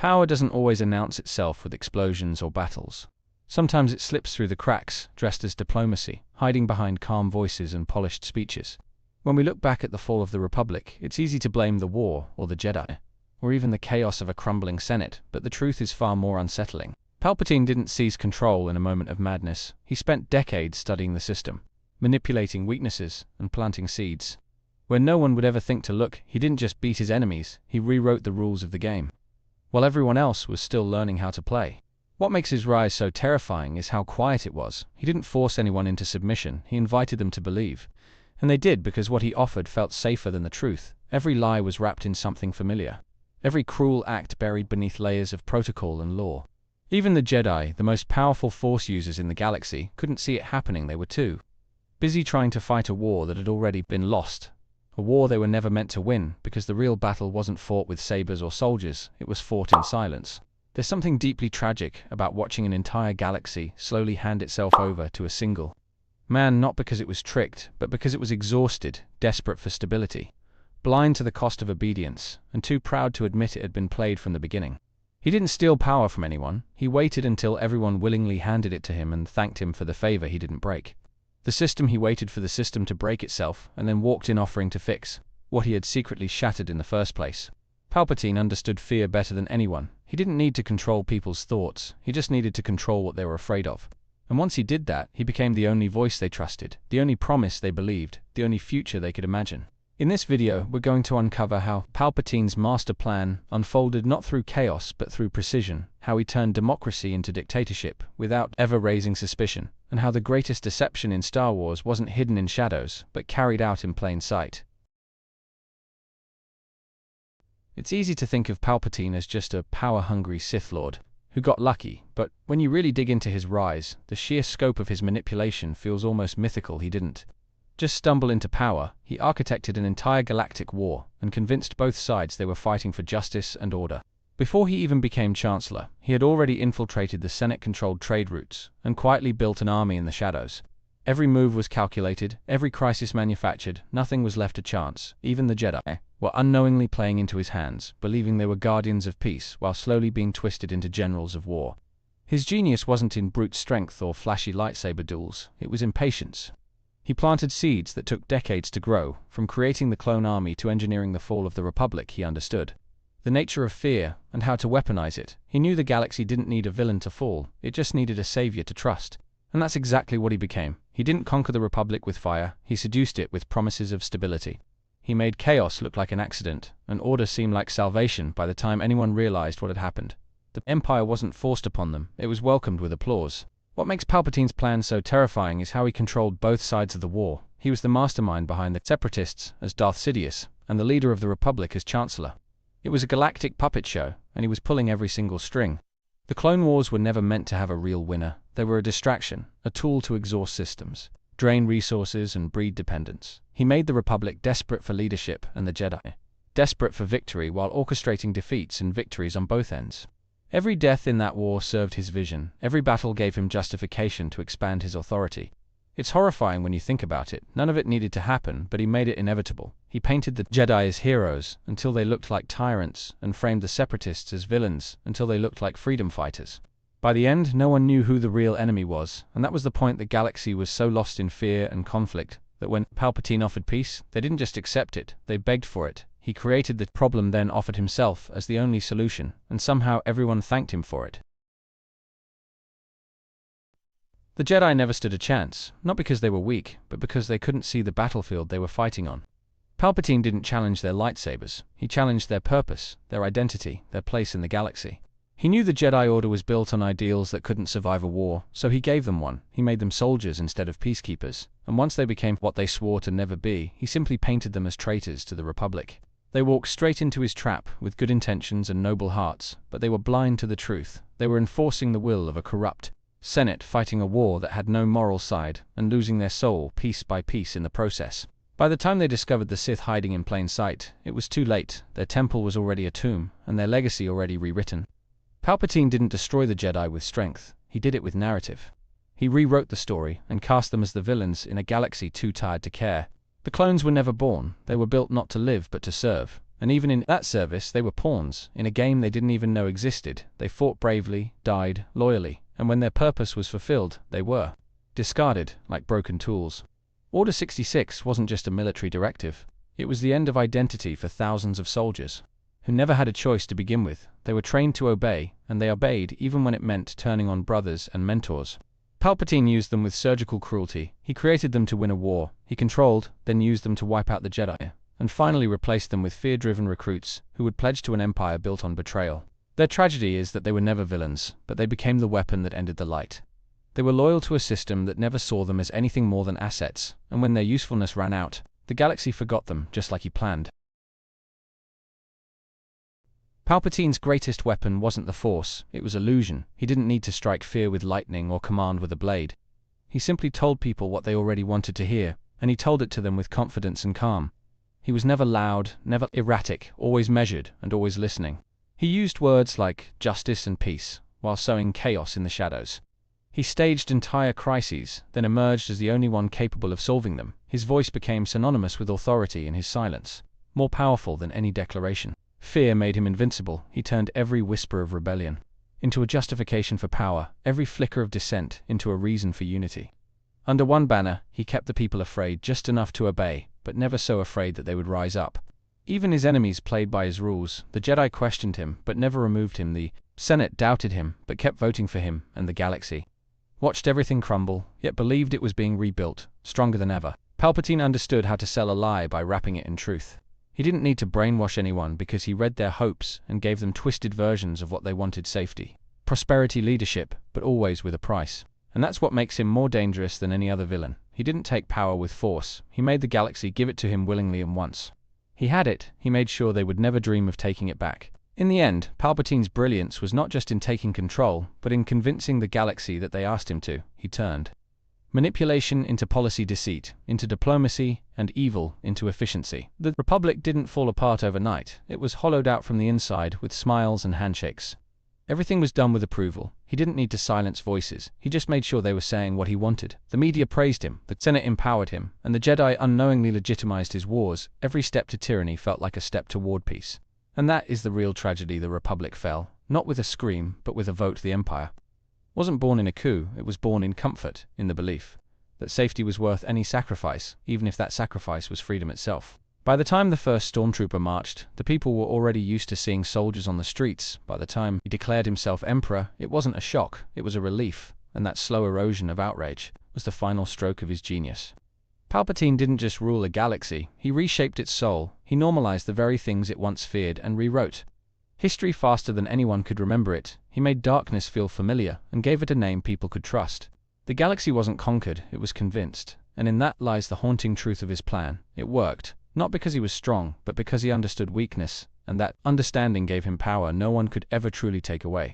Power doesn't always announce itself with explosions or battles. Sometimes it slips through the cracks, dressed as diplomacy, hiding behind calm voices and polished speeches. When we look back at the fall of the Republic, it's easy to blame the war, or the Jedi, or even the chaos of a crumbling Senate, but the truth is far more unsettling. Palpatine didn't seize control in a moment of madness. He spent decades studying the system, manipulating weaknesses and planting seeds. When no one would ever think to look, he didn't just beat his enemies, he rewrote the rules of the game, while everyone else was still learning how to play. What makes his rise so terrifying is how quiet it was. He didn't force anyone into submission, he invited them to believe. And they did, because what he offered felt safer than the truth. Every lie was wrapped in something familiar. Every cruel act buried beneath layers of protocol and law. Even the Jedi, the most powerful Force users in the galaxy, couldn't see it happening. They were too busy trying to fight a war that had already been lost. A war they were never meant to win, because the real battle wasn't fought with sabers or soldiers, it was fought in silence. There's something deeply tragic about watching an entire galaxy slowly hand itself over to a single man, not because it was tricked, but because it was exhausted, desperate for stability, blind to the cost of obedience, and too proud to admit it had been played from the beginning. He didn't steal power from anyone. He waited until everyone willingly handed it to him and thanked him for the favor he didn't break. He waited for the system to break itself, and then walked in offering to fix what he had secretly shattered in the first place. Palpatine understood fear better than anyone. He didn't need to control people's thoughts, he just needed to control what they were afraid of. And once he did that, he became the only voice they trusted, the only promise they believed, the only future they could imagine. In this video, we're going to uncover how Palpatine's master plan unfolded not through chaos but through precision, how he turned democracy into dictatorship without ever raising suspicion, and how the greatest deception in Star Wars wasn't hidden in shadows but carried out in plain sight. It's easy to think of Palpatine as just a power-hungry Sith Lord who got lucky, but when you really dig into his rise, the sheer scope of his manipulation feels almost mythical. He didn't just stumble into power, he architected an entire galactic war and convinced both sides they were fighting for justice and order. Before he even became Chancellor, he had already infiltrated the Senate-controlled trade routes and quietly built an army in the shadows. Every move was calculated, every crisis manufactured, nothing was left to chance. Even the Jedi were unknowingly playing into his hands, believing they were guardians of peace while slowly being twisted into generals of war. His genius wasn't in brute strength or flashy lightsaber duels, it was in patience. He planted seeds that took decades to grow. From creating the clone army to engineering the fall of the Republic, he understood the nature of fear and how to weaponize it. He knew the galaxy didn't need a villain to fall, it just needed a savior to trust. And that's exactly what he became. He didn't conquer the Republic with fire, he seduced it with promises of stability. He made chaos look like an accident, and order seem like salvation by the time anyone realized what had happened. The Empire wasn't forced upon them, it was welcomed with applause. What makes Palpatine's plan so terrifying is how he controlled both sides of the war. He was the mastermind behind the Separatists as Darth Sidious, and the leader of the Republic as Chancellor. It was a galactic puppet show, and he was pulling every single string. The Clone Wars were never meant to have a real winner. They were a distraction, a tool to exhaust systems, drain resources, and breed dependence. He made the Republic desperate for leadership and the Jedi desperate for victory, while orchestrating defeats and victories on both ends. Every death in that war served his vision. Every battle gave him justification to expand his authority. It's horrifying when you think about it. None of it needed to happen, but he made it inevitable. He painted the Jedi as heroes until they looked like tyrants, and framed the Separatists as villains until they looked like freedom fighters. By the end, no one knew who the real enemy was, and that was the point. The galaxy was so lost in fear and conflict that when Palpatine offered peace, they didn't just accept it, they begged for it. He created the problem, then offered himself as the only solution, and somehow everyone thanked him for it. The Jedi never stood a chance, not because they were weak, but because they couldn't see the battlefield they were fighting on. Palpatine didn't challenge their lightsabers, he challenged their purpose, their identity, their place in the galaxy. He knew the Jedi Order was built on ideals that couldn't survive a war, so he gave them one. He made them soldiers instead of peacekeepers, and once they became what they swore to never be, he simply painted them as traitors to the Republic. They walked straight into his trap with good intentions and noble hearts, but they were blind to the truth. They were enforcing the will of a corrupt Senate, fighting a war that had no moral side, and losing their soul piece by piece in the process. By the time they discovered the Sith hiding in plain sight, it was too late. Their temple was already a tomb, and their legacy already rewritten. Palpatine didn't destroy the Jedi with strength, he did it with narrative. He rewrote the story and cast them as the villains in a galaxy too tired to care. The clones were never born, they were built not to live but to serve, And even in that service, they were pawns. In a game they didn't even know existed, they fought bravely, died loyally, and when their purpose was fulfilled, they were discarded like broken tools. Order 66 wasn't just a military directive. It was the end of identity for thousands of soldiers who never had a choice to begin with. They were trained to obey, and they obeyed even when it meant turning on brothers and mentors. Palpatine used them with surgical cruelty. He created them to win a war. He controlled, then used them to wipe out the Jedi, and finally replaced them with fear-driven recruits who would pledge to an empire built on betrayal. Their tragedy is that they were never villains, but they became the weapon that ended the light. They were loyal to a system that never saw them as anything more than assets, and when their usefulness ran out, the galaxy forgot them just like he planned. Palpatine's greatest weapon wasn't the Force, it was illusion. He didn't need to strike fear with lightning or command with a blade. He simply told people what they already wanted to hear, and he told it to them with confidence and calm. He was never loud, never erratic, always measured and always listening. He used words like justice and peace, while sowing chaos in the shadows. He staged entire crises, then emerged as the only one capable of solving them. His voice became synonymous with authority in his silence, more powerful than any declaration. Fear made him invincible. He turned every whisper of rebellion into a justification for power, every flicker of dissent into a reason for unity. Under one banner, he kept the people afraid just enough to obey, but never so afraid that they would rise up. Even his enemies played by his rules. The Jedi questioned him, but never removed him. The Senate doubted him, but kept voting for him, and the galaxy watched everything crumble, yet believed it was being rebuilt, stronger than ever. Palpatine understood how to sell a lie by wrapping it in truth. He didn't need to brainwash anyone because he read their hopes and gave them twisted versions of what they wanted: safety, prosperity, leadership, but always with a price. And that's what makes him more dangerous than any other villain. He didn't take power with force. He made the galaxy give it to him willingly and once he had it, he made sure they would never dream of taking it back. In the end, Palpatine's brilliance was not just in taking control, but in convincing the galaxy that they asked him to. He turned manipulation into policy deceit, into diplomacy, and evil into efficiency. The Republic didn't fall apart overnight. It was hollowed out from the inside with smiles and handshakes. Everything was done with approval. He didn't need to silence voices. He just made sure they were saying what he wanted. The media praised him, the Senate empowered him, and the Jedi unknowingly legitimized his wars. Every step to tyranny felt like a step toward peace. And that is the real tragedy. The Republic fell, not with a scream, but with a vote. The Empire wasn't born in a coup, it was born in comfort, in the belief that safety was worth any sacrifice, even if that sacrifice was freedom itself. By the time the first stormtrooper marched, the people were already used to seeing soldiers on the streets. By the time he declared himself emperor, it wasn't a shock, it was a relief, and that slow erosion of outrage was the final stroke of his genius. Palpatine didn't just rule a galaxy, he reshaped its soul. He normalized the very things it once feared and rewrote history faster than anyone could remember it. He made darkness feel familiar and gave it a name people could trust. The galaxy wasn't conquered, it was convinced, and in that lies the haunting truth of his plan. It worked, not because he was strong, but because he understood weakness, and that understanding gave him power no one could ever truly take away.